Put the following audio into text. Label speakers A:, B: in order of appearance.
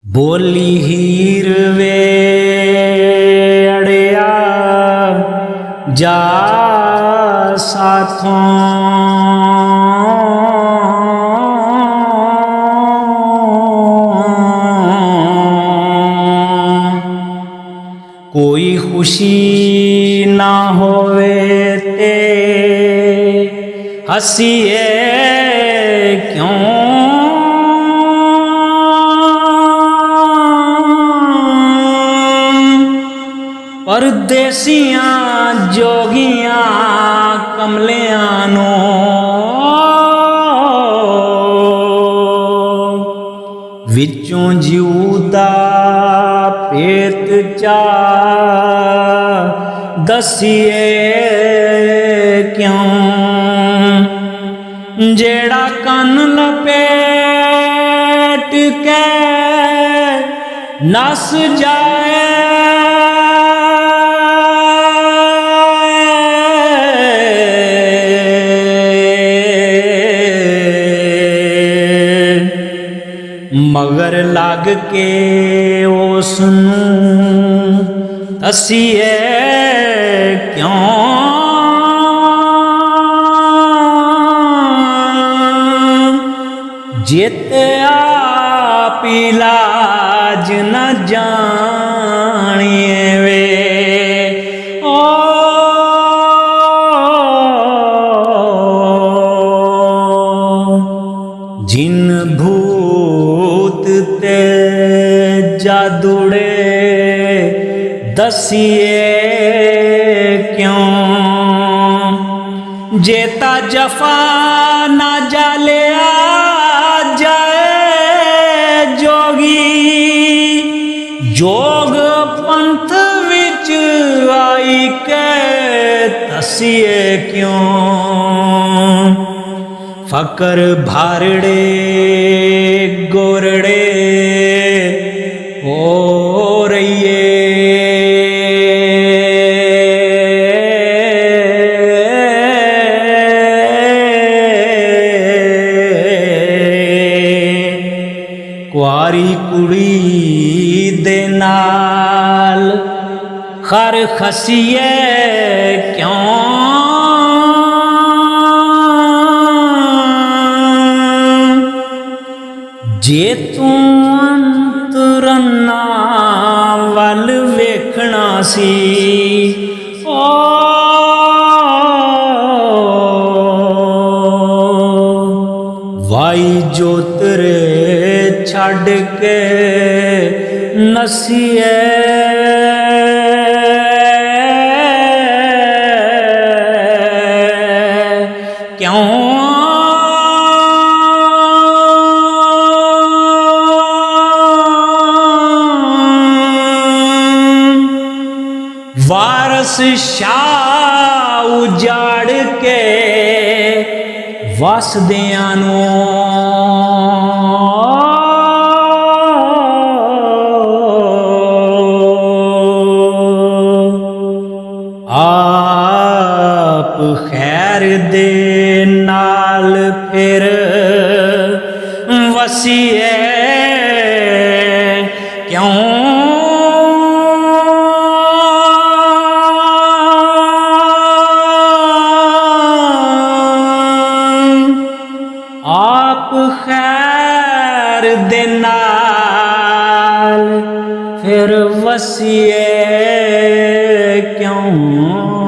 A: बोली हीर वे अड़िया जा साथों कोई खुशी ना होवे ते हसीए क्यों। परदेसियां जोगियां कमलियां नो विचों जिउदा पेत चा दसिए क्यों। जेड़ा कन लपेट के नस जाए मगर लग के उसनूं दसिए क्यों। जेते आप इलाज न जानिए वे ओ जिन भूत ते जादूड़े दसिए क्यों। जेता जफा ना जालिया जाए जोगी जोग पंथ विच आई के दसिए क्यों। फकर भारड़े गोरड़े हो रहिए कुआरी कुड़ी दे नाल खर खसीए क्यों। जे तू अंतरना वल वेखना सी ओ वाई जोतरे छड़ के नसीए क्यों। वारस शाह उजाड़ के वसदियां नू आप खैर दे नाल फिर वसीए क्यों। आप खैर दे नाल फिर वसीए क्यों।